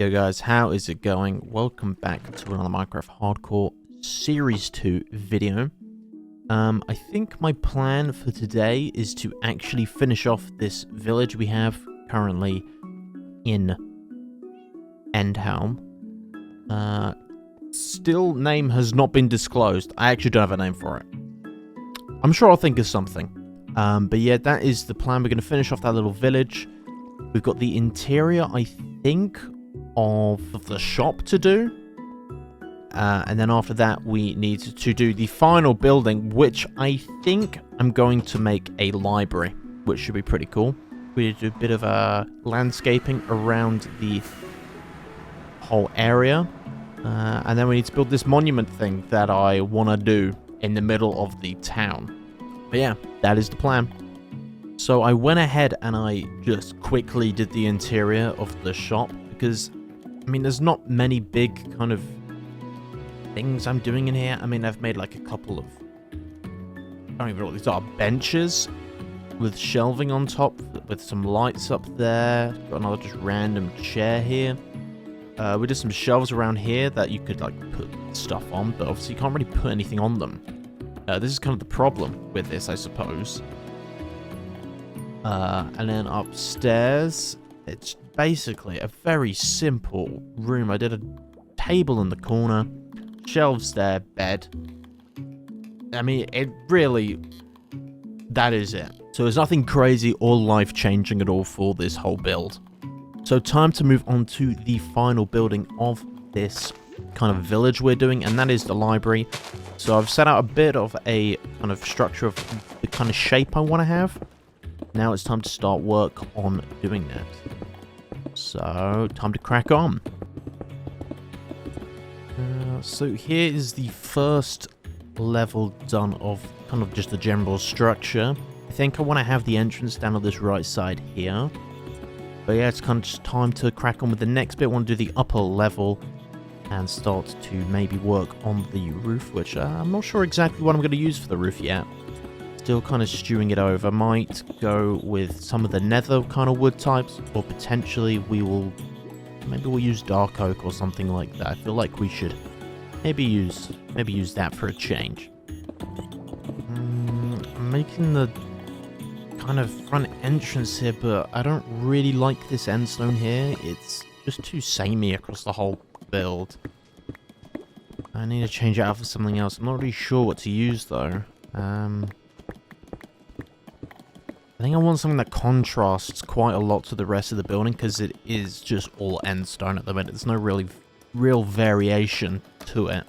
Yo guys, how is it going? Welcome back to another Minecraft Hardcore Series 2 video. I think my plan for today is to actually finish off this village we have currently in Endhelm. Still, name has not been disclosed. I actually don't have a name for it. I'm sure I'll think of something. But yeah, that is the plan. We're going to finish off that little village. We've got the interior, I think, of the shop to do. And then after that, we need to do the final building, which I think I'm going to make a library, which should be pretty cool. We do a bit of landscaping around the whole area. And then we need to build this monument thing that I want to do in the middle of the town. But yeah, that is the plan. So I went ahead and I just quickly did the interior of the shop because, I mean, there's not many big kind of things I'm doing in here. I mean, I've made like a couple of, I don't even know what these are, benches with shelving on top with some lights up there. Got another just random chair here. We did some shelves around here that you could like put stuff on, but obviously you can't really put anything on them. This is kind of the problem with this, I suppose. And then upstairs, it's basically a very simple room. I did a table in the corner, shelves there, bed. I mean, it really, that is it. So there's nothing crazy or life-changing at all for this whole build. So time to move on to the final building of this kind of village we're doing, and that is the library. So I've set out a bit of a kind of structure of the kind of shape I want to have. Now it's time to start work on doing that. So, time to crack on. So here is the first level done of kind of just the general structure. I think I want to have the entrance down on this right side here. But yeah, it's kind of just time to crack on with the next bit. I want to do the upper level and start to maybe work on the roof, which I'm not sure exactly what I'm going to use for the roof yet. Still kind of stewing it over. Might go with some of the nether kind of wood types, or potentially maybe we'll use dark oak or something like that. I feel like we should maybe use that for a change. I'm making the kind of front entrance here, but I don't really like this end stone here. It's just too samey across the whole build. I need to change it out for something else. I'm not really sure what to use though. I think I want something that contrasts quite a lot to the rest of the building, because it is just all end stone at the minute. There's no real variation to it.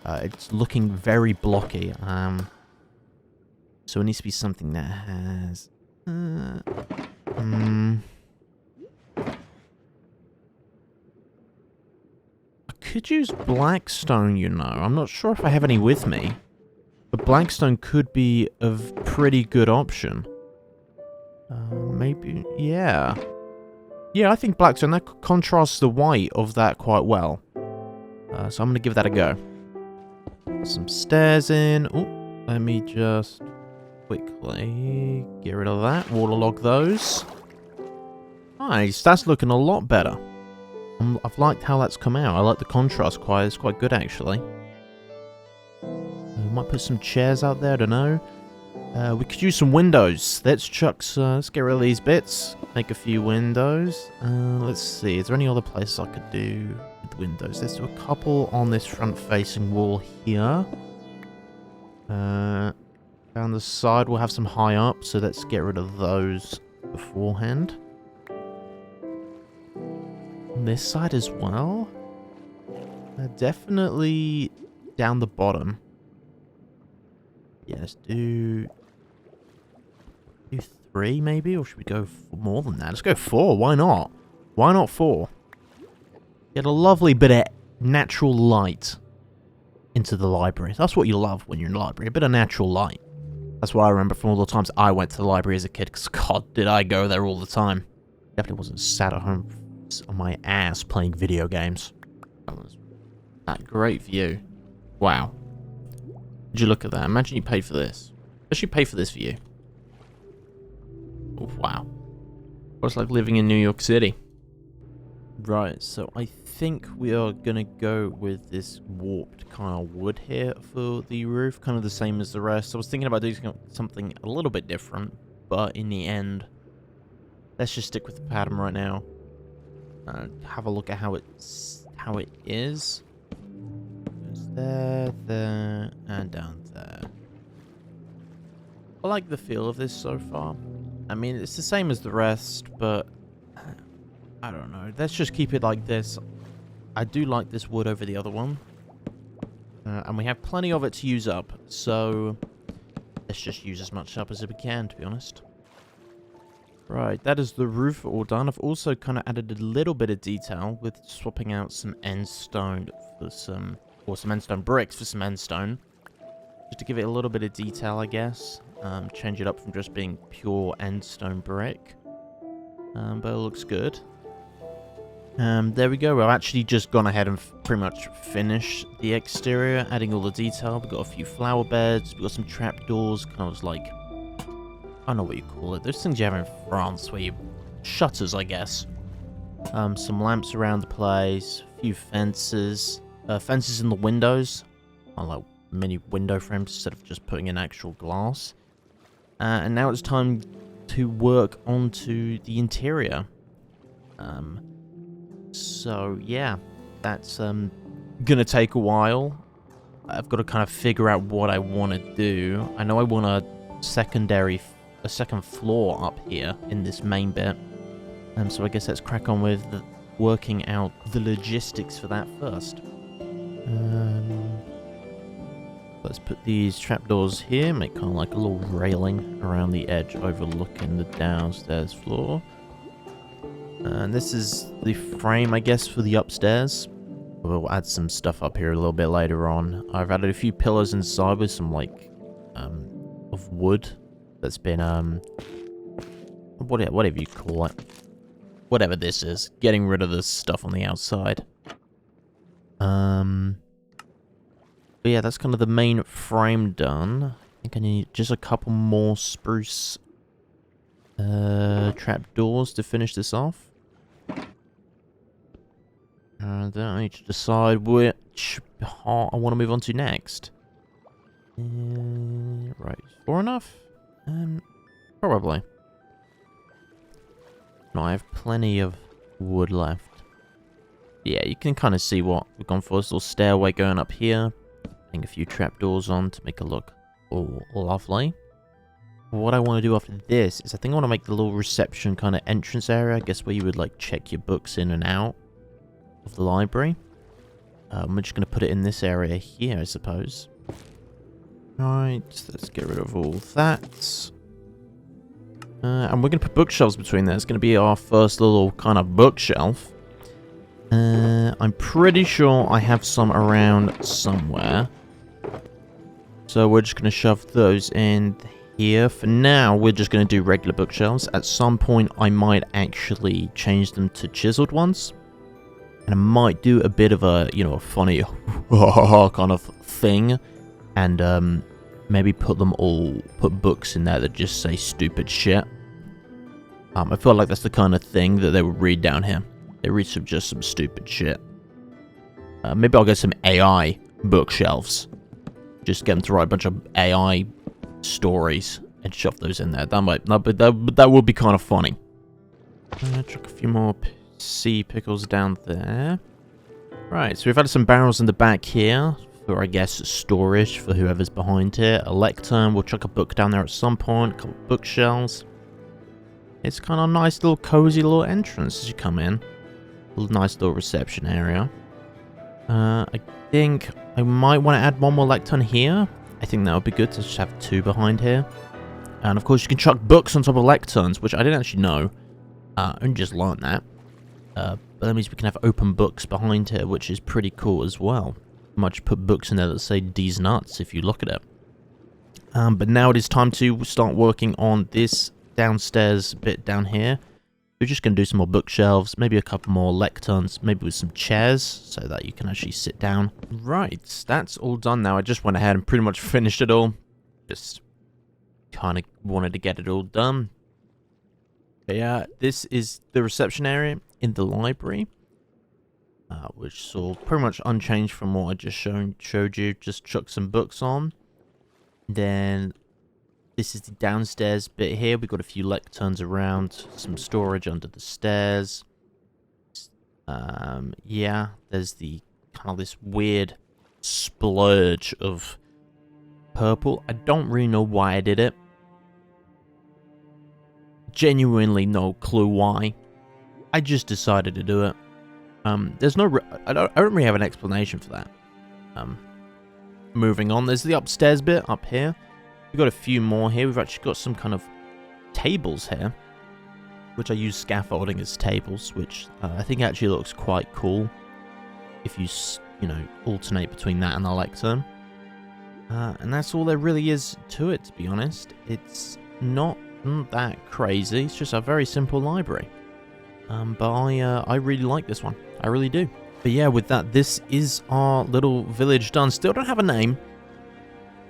It's looking very blocky. So it needs to be something that has... I could use blackstone, you know. I'm not sure if I have any with me. But blackstone could be a pretty good option. Maybe, yeah. Yeah, I think blackstone, that contrasts the white of that quite well. So I'm going to give that a go. Some stairs in. Oh, let me just quickly get rid of that. Waterlog those. Nice, that's looking a lot better. I've liked how that's come out. I like the contrast it's quite good actually. Might put some chairs out there, I don't know. We could use some windows. Let's get rid of these bits. Make a few windows. Let's see. Is there any other places I could do with windows? Let's do a couple on this front-facing wall here. Down the side, we'll have some high up, so let's get rid of those beforehand. On this side as well. Definitely down the bottom. Yeah, let's do 3 maybe, or should we go for more than that? Let's go 4, why not? Why not 4? Get a lovely bit of natural light into the library. That's what you love when you're in the library, a bit of natural light. That's what I remember from all the times I went to the library as a kid, because God, did I go there all the time. Definitely wasn't sat at home on my ass playing video games. That was that great view. Wow. Did you look at that? Imagine you paid for this. Especially pay for this view. Oh, wow. What's like living in New York City. Right, so I think we are gonna go with this warped kind of wood here for the roof, kind of the same as the rest. I was thinking about doing something a little bit different, but in the end, let's just stick with the pattern right now. Have a look at how it is. Goes there, there, and down there. I like the feel of this so far. I mean, it's the same as the rest, but I don't know. Let's just keep it like this. I do like this wood over the other one. And we have plenty of it to use up, so let's just use as much up as we can, to be honest. Right, that is the roof all done. I've also kind of added a little bit of detail with swapping out some end stone for some, or some end stone bricks for some end stone. Just to give it a little bit of detail, I guess. Change it up from just being pure end stone brick. But it looks good. There we go. I've actually just gone ahead and pretty much finished the exterior, adding all the detail. We've got a few flower beds, we've got some trapdoors, kind of like, I don't know what you call it. Those things you have in France where you, shutters, I guess. Some lamps around the place, a few fences, fences in the windows. I like mini window frames instead of just putting in actual glass. And now it's time to work onto the interior. So yeah, that's gonna take a while. I've got to kind of figure out what I want to do. I know I want a second floor up here in this main bit. So I guess let's crack on with working out the logistics for that first. Let's put these trapdoors here, make kind of like a little railing around the edge overlooking the downstairs floor. And this is the frame, I guess, for the upstairs. We'll add some stuff up here a little bit later on. I've added a few pillars inside with some, like, of wood that's been, whatever you call it. Whatever this is. Getting rid of this stuff on the outside. But yeah, that's kind of the main frame done. I think I need just a couple more spruce trapdoors to finish this off. And then I need to decide which part I want to move on to next. Right, 4 enough? Probably. No, I have plenty of wood left. Yeah, you can kind of see what we've gone for. This little stairway going up here. Putting a few trapdoors on to make it look all lovely. What I want to do after this is I think I want to make the little reception kind of entrance area. I guess where you would like check your books in and out of the library. We're just going to put it in this area here, I suppose. Right, let's get rid of all that. And we're going to put bookshelves between there. It's going to be our first little kind of bookshelf. I'm pretty sure I have some around somewhere. So we're just going to shove those in here. For now, we're just going to do regular bookshelves. At some point, I might actually change them to chiseled ones. And I might do a bit of a, you know, a funny kind of thing. And maybe put books in there that just say stupid shit. I feel like that's the kind of thing that they would read down here. They read just some stupid shit. Maybe I'll get some AI bookshelves. Just get them to write a bunch of AI stories and shove those in there. That would be kind of funny. Chuck a few more sea pickles down there. Right, so we've added some barrels in the back here for, I guess, storage for whoever's behind here. A lectern, we'll chuck a book down there at some point. A couple of bookshelves. It's kind of a nice little cozy little entrance as you come in. A nice little reception area. I think I might want to add one more lectern here. I think that would be good to just have 2 behind here. And of course you can chuck books on top of lecterns, which I didn't actually know. I only just learned that. But that means we can have open books behind here, which is pretty cool as well. You might just put books in there that say "D's nuts" if you look at it. But now it is time to start working on this downstairs bit down here. We're just going to do some more bookshelves, maybe a couple more lecterns, maybe with some chairs so that you can actually sit down. Right, that's all done now. I just went ahead and pretty much finished it all. Just kind of wanted to get it all done. But yeah, this is the reception area in the library. which is all pretty much unchanged from what I just showed you. Just chuck some books on. Then this is the downstairs bit here. We've got a few lecterns around, some storage under the stairs. Yeah, there's the kind of this weird splurge of purple. I don't really know why I did it. Genuinely no clue why. I just decided to do it. There's no... I don't really have an explanation for that. Moving on, there's the upstairs bit up here. We've got a few more here. We've actually got some kind of tables here, which I use scaffolding as tables, which I think actually looks quite cool if you know, alternate between that and the lectern. And that's all there really is to it, to be honest. It's not that crazy. It's just a very simple library. But I really like this one. I really do. But yeah, with that, this is our little village done. Still don't have a name.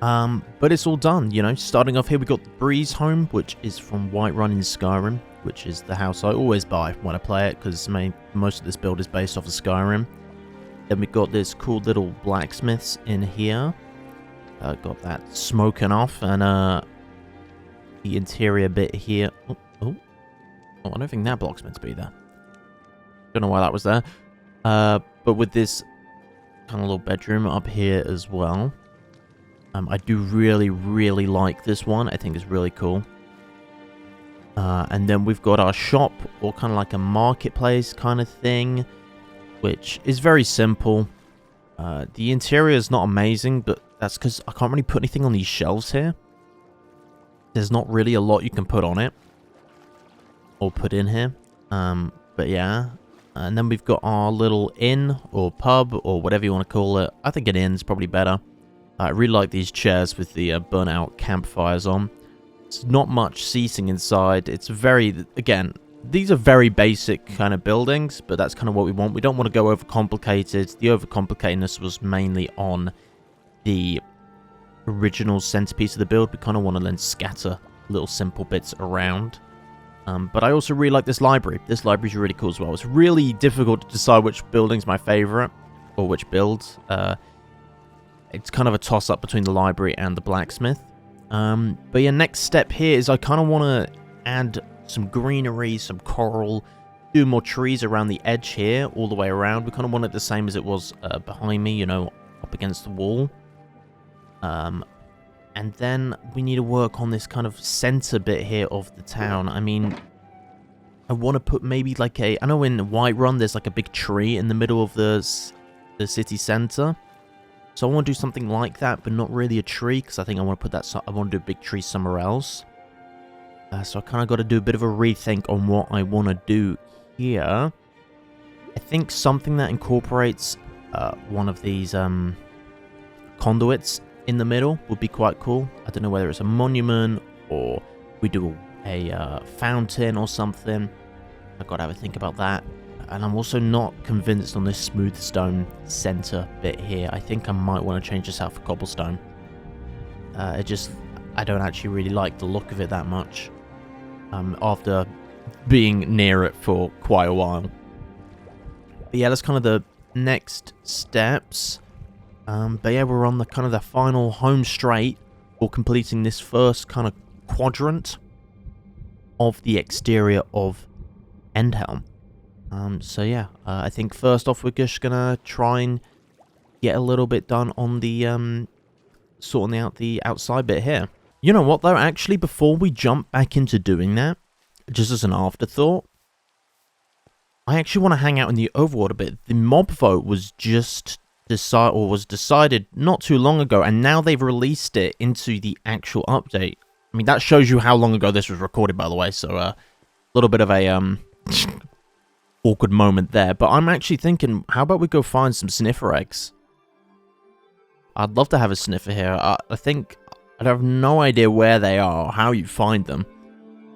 But it's all done, you know. Starting off here, we got Breezehome, which is from Whiterun in Skyrim, which is the house I always buy when I play it, because most of this build is based off of Skyrim. Then we got this cool little blacksmiths in here. Got that smoking off, and the interior bit here. Oh, I don't think that block's meant to be there. Don't know why that was there. But with this kind of little bedroom up here as well. I do really, really like this one. I think it's really cool. And then we've got our shop, or kind of like a marketplace kind of thing, which is very simple. The interior is not amazing, but that's because I can't really put anything on these shelves here. There's not really a lot you can put on it, or put in here. But yeah. And then we've got our little inn, or pub, or whatever you want to call it. I think an inn's probably better. I really like these chairs with the burnt-out campfires on. It's not much seating inside. It's very, again, these are very basic kind of buildings, but that's kind of what we want. We don't want to go overcomplicated. The overcomplicatedness was mainly on the original centerpiece of the build. We kind of want to then scatter little simple bits around. But I also really like this library. This library is really cool as well. It's really difficult to decide which building's my favorite, or which build. It's kind of a toss-up between the library and the blacksmith. But yeah, next step here is I kind of want to add some greenery, some coral, do more trees around the edge here, all the way around. We kind of want it the same as it was behind me, you know, up against the wall. And then we need to work on this kind of center bit here of the town. I mean, I want to put maybe like I know in Whiterun there's like a big tree in the middle of the city center. So I want to do something like that, but not really a tree, because I think I want to put that. I want to do a big tree somewhere else. So I kind of got to do a bit of a rethink on what I want to do here. I think something that incorporates one of these conduits in the middle would be quite cool. I don't know whether it's a monument or we do a fountain or something. I've got to have a think about that. And I'm also not convinced on this smooth stone center bit here. I think I might want to change this out for cobblestone. I don't actually really like the look of it that much. After being near it for quite a while. But yeah, that's kind of the next steps. But yeah, we're on the kind of the final home straight for completing this first kind of quadrant of the exterior of Endhelm. So yeah, I think first off we're just gonna try and get a little bit done on the sorting out the outside bit here. You know what though, actually, before we jump back into doing that, just as an afterthought, I actually want to hang out in the overworld a bit. The mob vote was just decided not too long ago, and now they've released it into the actual update. I mean, that shows you how long ago this was recorded, by the way, so a little bit of a awkward moment there. But I'm actually thinking, how about we go find some sniffer eggs? I'd love to have a sniffer here. I think I have no idea where they are or how you find them.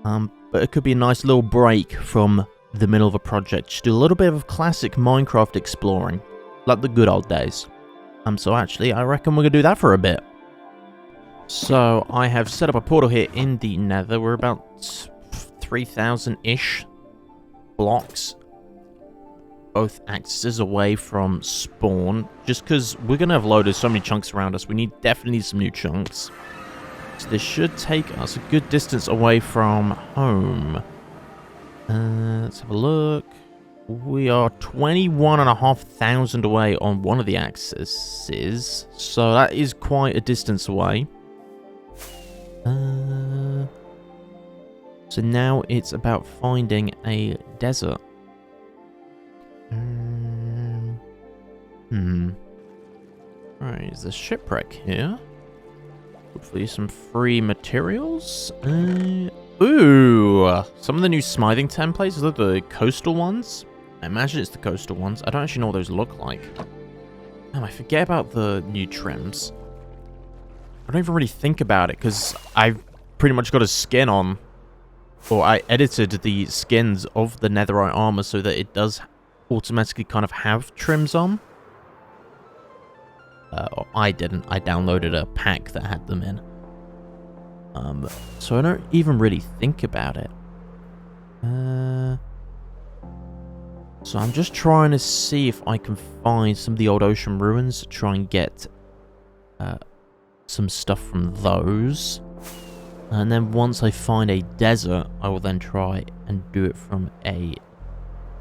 But it could be a nice little break from the middle of a project. Just do a little bit of classic Minecraft exploring, like the good old days. So actually, I reckon we're going to do that for a bit. So I have set up a portal here in the nether. We're about 3,000-ish blocks both axes away from spawn, just because we're going to have loaded so many chunks around us. We definitely need some new chunks. So this should take us a good distance away from home. Let's have a look. We are 21,500 away on one of the axes, so that is quite a distance away. So now it's about finding a desert. Alright, there's a shipwreck here. Hopefully some free materials. Ooh! Some of the new smithing templates. Are those the coastal ones? I imagine it's the coastal ones. I don't actually know what those look like. Damn, I forget about the new trims. I don't even really think about it, because I've pretty much got a skin on. Or I edited the skins of the netherite armor so that it does automatically kind of have trims on. Or I didn't. I downloaded a pack that had them in. So I don't even really think about it. So I'm just trying to see if I can find some of the old ocean ruins to try and get some stuff from those. And then once I find a desert, I will then try and do it from a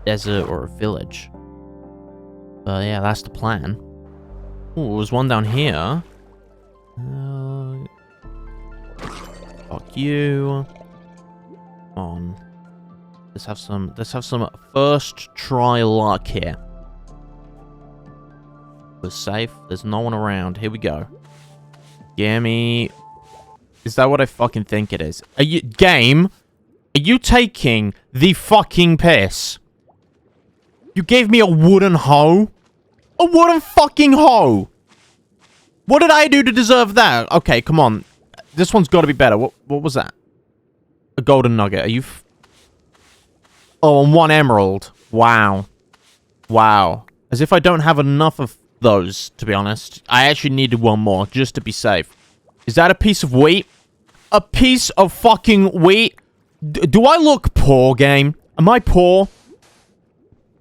desert or a village. But yeah, that's the plan. Oh, there's one down here. Fuck you. Come on. Let's have some first try luck here. We're safe. There's no one around. Here we go. Gimme. Is that what I fucking think it is? Game? Are you taking the fucking piss? You gave me a wooden hoe? A wooden fucking hoe! What did I do to deserve that? Okay, come on. This one's got to be better. What was that? A golden nugget. Are you... Oh, and one emerald. Wow. Wow. As if I don't have enough of those, to be honest. I actually needed one more, just to be safe. Is that a piece of wheat? A piece of fucking wheat? Do I look poor, game? Am I poor?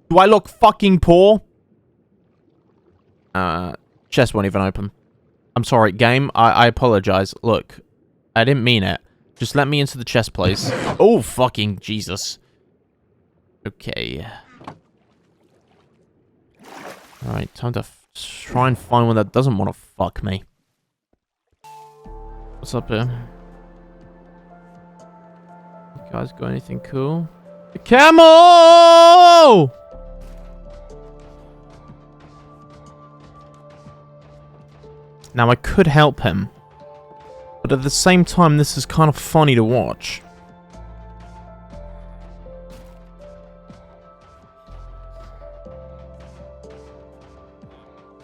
Do I look fucking poor? Chest won't even open. I'm sorry, game. I apologize. Look, I didn't mean it. Just let me into the chest, please. Oh, fucking Jesus. Okay. Alright, time to try and find one that doesn't want to fuck me. What's up here? You guys got anything cool? The camel! Now, I could help him. But at the same time, this is kind of funny to watch.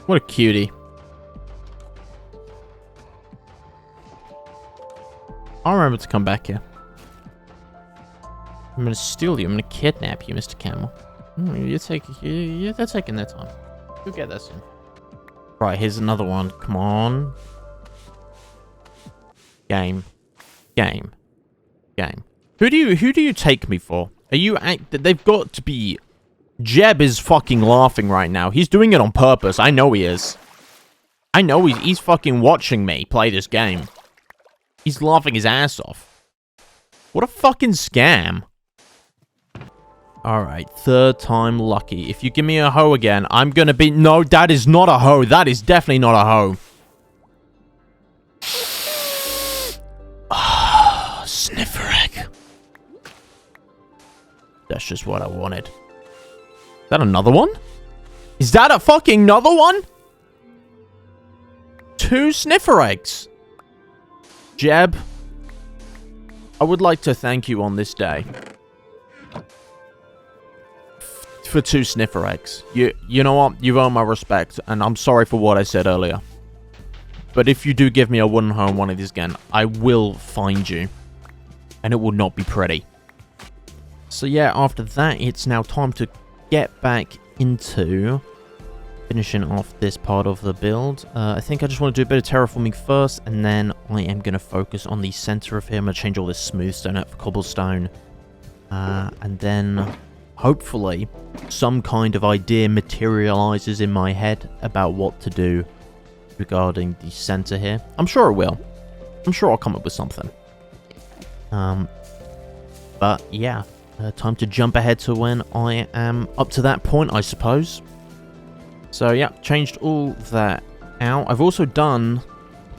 What a cutie. I'll remember to come back here. I'm gonna steal you. I'm gonna kidnap you, Mr. Camel. They're taking their time. You'll get that soon. Right, here's another one. Come on. Game. Game. Game. Who do you take me for? Are you they've got to be... Jeb is fucking laughing right now. He's doing it on purpose. I know he is. I know he's fucking watching me play this game. He's laughing his ass off. What a fucking scam. Alright, third time lucky. If you give me a hoe again, I'm gonna be... No, that is not a hoe. That is definitely not a hoe. Sniffer egg. That's just what I wanted. Is that another one? Is that a fucking another one? 2 sniffer eggs. Jeb, I would like to thank you on this day for 2 sniffer eggs. You know what? You've earned my respect, and I'm sorry for what I said earlier. But if you do give me a wooden home one of these again, I will find you. And it will not be pretty. So yeah, after that, it's now time to get back into finishing off this part of the build. I think I just want to do a bit of terraforming first, and then I am going to focus on the center of here. I'm going to change all this smooth stone out for cobblestone. And then hopefully some kind of idea materializes in my head about what to do regarding the center here. I'm sure it will. I'm sure I'll come up with something. But yeah, time to jump ahead to when I am up to that point, I suppose. So yeah, changed all that out. I've also done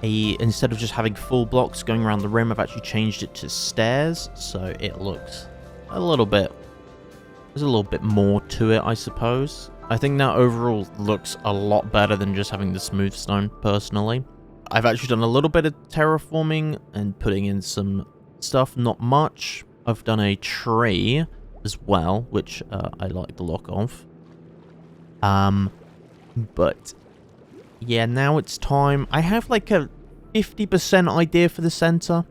instead of just having full blocks going around the rim, I've actually changed it to stairs, so it looks a little bit, there's a little bit more to it, I suppose. I think that overall looks a lot better than just having the smooth stone, personally. I've actually done a little bit of terraforming and putting in some stuff, not much. I've done a tree as well, which I like the look of. But yeah, now it's time. I have like a 50% idea for the center.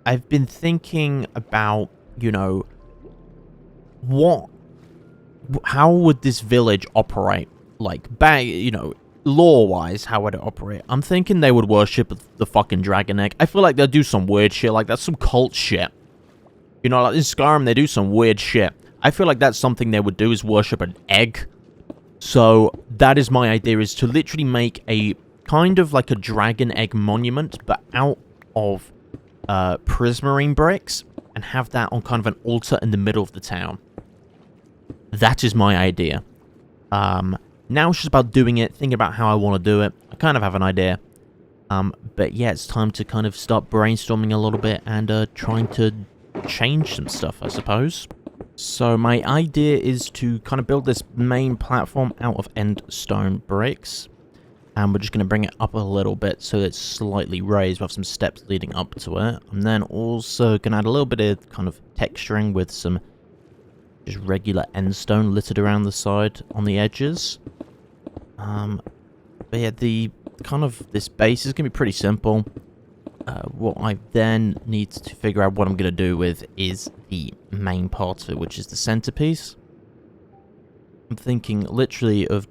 I've been thinking about, you know, how would this village operate? Like, you know, lore-wise, how would it operate? I'm thinking they would worship the fucking dragon egg. I feel like they'll do some weird shit, like that's some cult shit. You know, like in Skyrim, they do some weird shit. I feel like that's something they would do, is worship an egg. So, that is my idea, is to literally make a kind of like a dragon egg monument, but out of prismarine bricks, and have that on kind of an altar in the middle of the town. That is my idea. Now it's just about doing it, thinking about how I want to do it. I kind of have an idea. But yeah, it's time to kind of start brainstorming a little bit and trying to change some stuff, I suppose. So my idea is to kind of build this main platform out of end stone bricks. And we're just going to bring it up a little bit so it's slightly raised. We have some steps leading up to it. And then also going to add a little bit of kind of texturing with some just regular end stone littered around the side on the edges. But yeah, this base is going to be pretty simple. What I then need to figure out what I'm going to do with is the main part of it, which is the centerpiece. I'm thinking literally of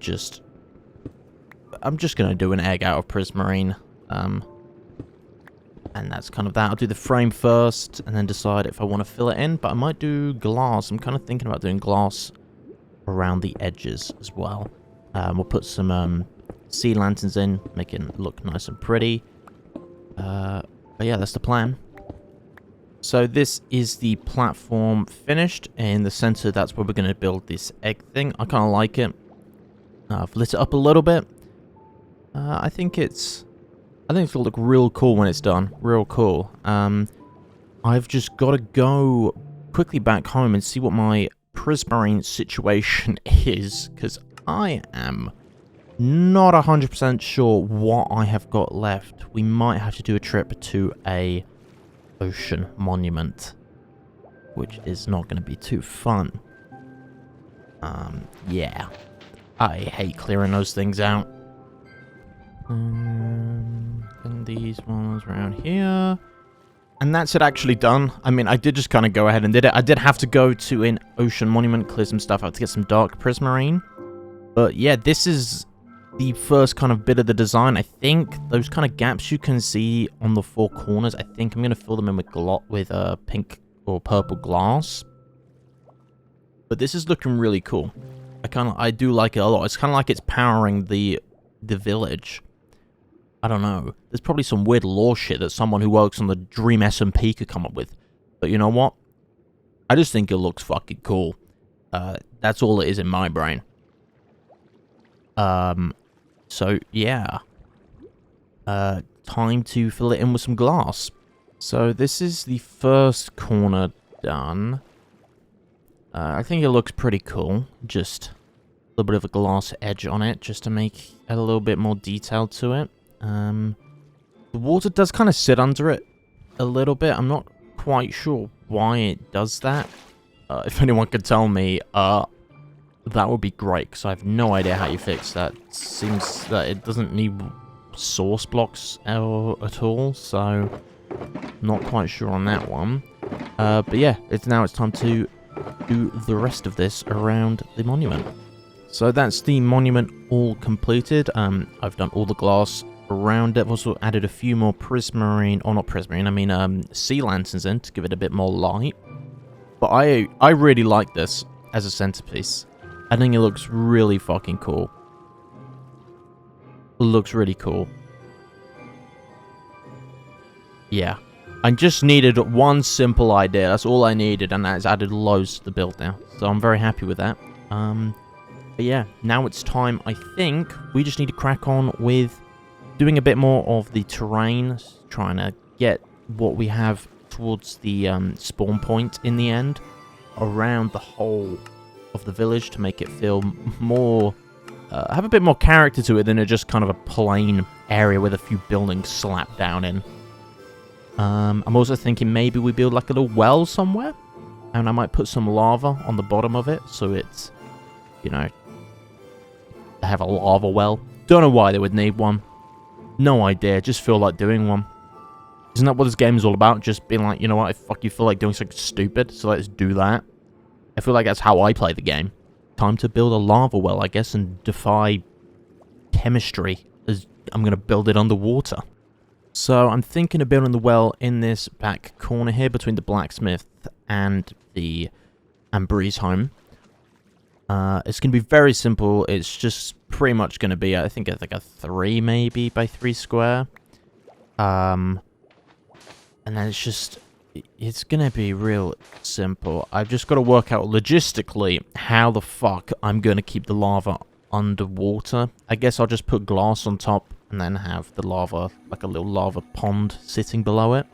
I'm just going to do an egg out of prismarine. And that's kind of that. I'll do the frame first and then decide if I want to fill it in. But I might do glass. I'm kind of thinking about doing glass around the edges as well. We'll put some sea lanterns in, make it look nice and pretty. But yeah, that's the plan. So this is the platform finished. In the center, that's where we're going to build this egg thing. I kind of like it. I've lit it up a little bit. I think it's going to look real cool when it's done. Real cool. I've just got to go quickly back home and see what my prismarine situation is, because I am not 100% sure what I have got left. We might have to do a trip to a ocean monument, which is not going to be too fun. Yeah. I hate clearing those things out. And these ones around here. And that's it actually done. I mean, I did just kind of go ahead and did it. I did have to go to an ocean monument, clear some stuff out to get some dark prismarine. But yeah, this is the first kind of bit of the design. I think those kind of gaps you can see on the four corners, I think I'm going to fill them in with pink or purple glass. But this is looking really cool. I do like it a lot. It's kind of like it's powering the village. I don't know. There's probably some weird lore shit that someone who works on the Dream SMP could come up with. But you know what? I just think it looks fucking cool. That's all it is in my brain. So yeah. Time to fill it in with some glass. So this is the first corner done. I think it looks pretty cool. Just a little bit of a glass edge on it, just to make a little bit more detail to it. The water does kind of sit under it a little bit. I'm not quite sure why it does that. If anyone could tell me, that would be great, because I have no idea how you fix that. It seems that it doesn't need source blocks at all, so not quite sure on that one. But yeah, it's time to do the rest of this around the monument. So that's the monument all completed. I've done all the glass around it. I've also added a few more prismarine, or not prismarine, I mean sea lanterns in to give it a bit more light. But I really like this as a centerpiece. I think it looks really fucking cool. It looks really cool. Yeah. I just needed one simple idea. That's all I needed, and that has added loads to the build now. So I'm very happy with that. But yeah, now it's time. I think we just need to crack on with doing a bit more of the terrain, trying to get what we have towards the spawn point in the end, around the whole of the village to make it feel more, have a bit more character to it than just kind of a plain area with a few buildings slapped down in. I'm also thinking maybe we build like a little well somewhere, and I might put some lava on the bottom of it, so it's, you know, have a lava well. Don't know why they would need one. No idea, just feel like doing one. Isn't that what this game is all about? Just being like, you know what, I fuck you feel like doing something stupid, so let's do that. I feel like that's how I play the game. Time to build a lava well, I guess, and defy chemistry, as I'm going to build it underwater. So I'm thinking of building the well in this back corner here between the blacksmith and the Breezehome. It's going to be very simple. It's just pretty much going to be, I think it's like a 3 maybe by 3 square. And then it's going to be real simple. I've just got to work out logistically how the fuck I'm going to keep the lava underwater. I guess I'll just put glass on top and then have the lava, like a little lava pond sitting below it.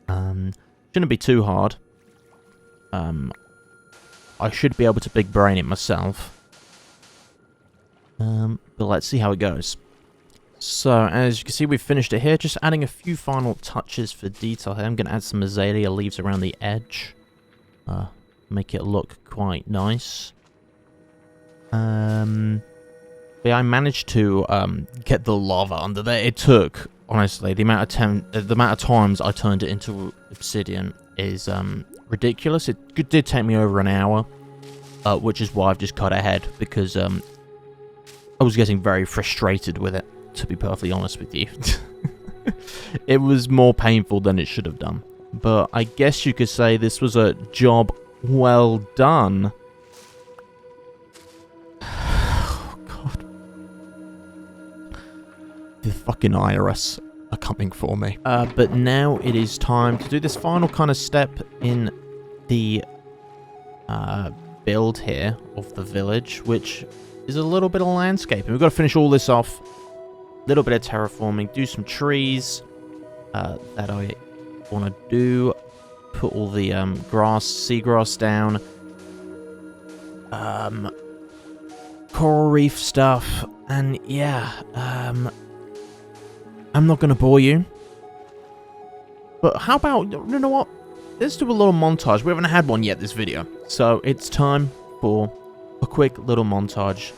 Shouldn't be too hard. I should be able to big brain it myself. But let's see how it goes. So, as you can see, we've finished it here. Just adding a few final touches for detail here. I'm going to add some azalea leaves around the edge. Make it look quite nice. But yeah, I managed to get the lava under there. It took, honestly, the amount of times I turned it into obsidian is ridiculous. It did take me over an hour, which is why I've just cut ahead, because I was getting very frustrated with it, to be perfectly honest with you. It was more painful than it should have done. But I guess you could say this was a job well done. Oh, God. The fucking IRS are coming for me. But now it is time to do this final kind of step in the build here of the village, which is a little bit of landscaping. We've got to finish all this off. A little bit of terraforming, do some trees that I want to do. Put all the seagrass down. Coral reef stuff. And yeah, I'm not going to bore you. But how about, you know what? Let's do a little montage. We haven't had one yet this video. So it's time for a quick little montage.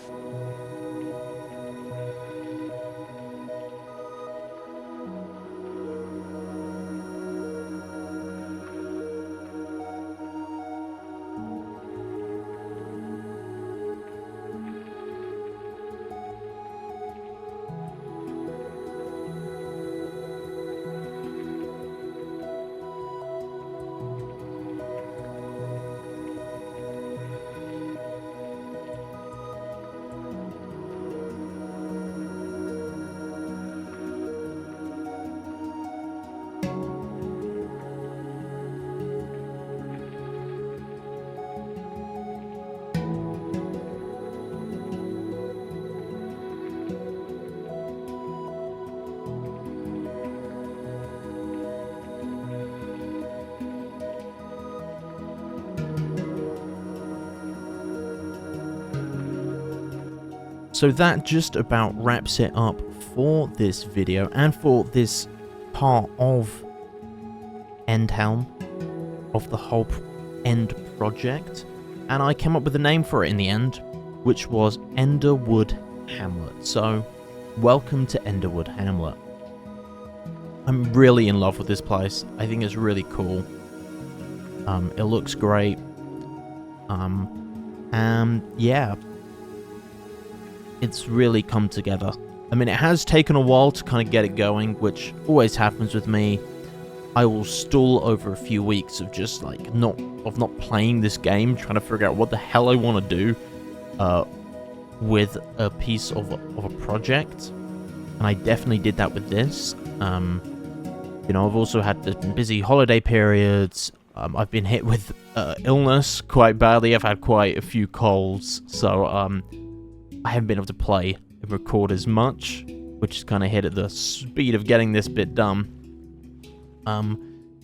So that just about wraps it up for this video and for this part of Endhelm, of the whole end project. And I came up with a name for it in the end, which was Enderwood Hamlet. So, welcome to Enderwood Hamlet. I'm really in love with this place. I think it's really cool. It looks great. Yeah. It's really come together. I mean, it has taken a while to kind of get it going, which always happens with me. I will stall over a few weeks of just like not playing this game, trying to figure out what the hell I want to do with a piece of a project. And I definitely did that with this. You know, I've also had busy holiday periods. I've been hit with illness quite badly. I've had quite a few colds, so I haven't been able to play and record as much, which is kind of hit at the speed of getting this bit done.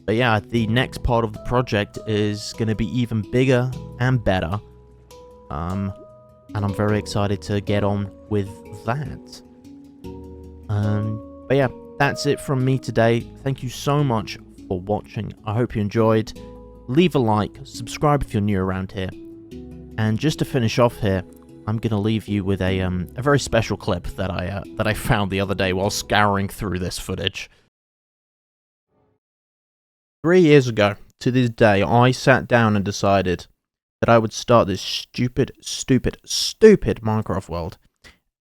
But yeah, the next part of the project is going to be even bigger and better. And I'm very excited to get on with that. But yeah, that's it from me today. Thank you so much for watching. I hope you enjoyed. Leave a like, subscribe if you're new around here. And just to finish off here, I'm gonna leave you with a very special clip that I found the other day while scouring through this footage. 3 years ago to this day, I sat down and decided that I would start this stupid Minecraft world,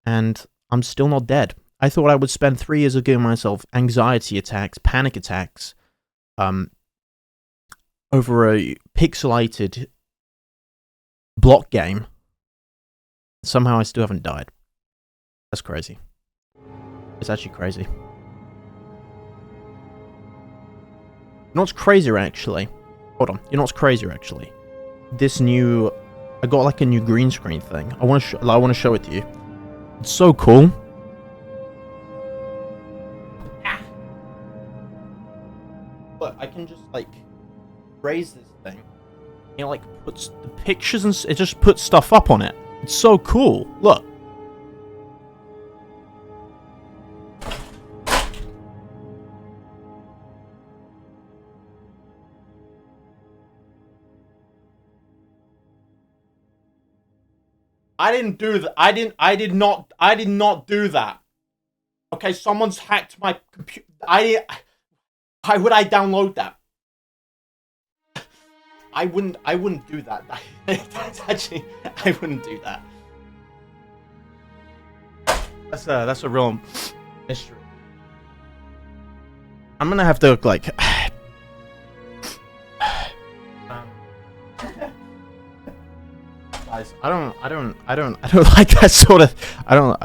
and I'm still not dead. I thought I would spend 3 years of giving myself anxiety attacks, panic attacks, over a pixelated block game. Somehow I still haven't died. That's crazy. It's actually crazy. You know what's crazier, actually? Hold on. You know what's crazier, actually? This new... I got like a new green screen thing. I want to show it to you. It's so cool. Look, I can just like raise this thing. It like puts the pictures and it just puts stuff up on it. It's so cool. Look. I didn't do that. I did not do that. Okay, someone's hacked my computer. Why would I download that? I wouldn't do that. That's actually, I wouldn't do that. That's a real mystery. I'm gonna have to like. Guys, I don't like that sort of. I don't.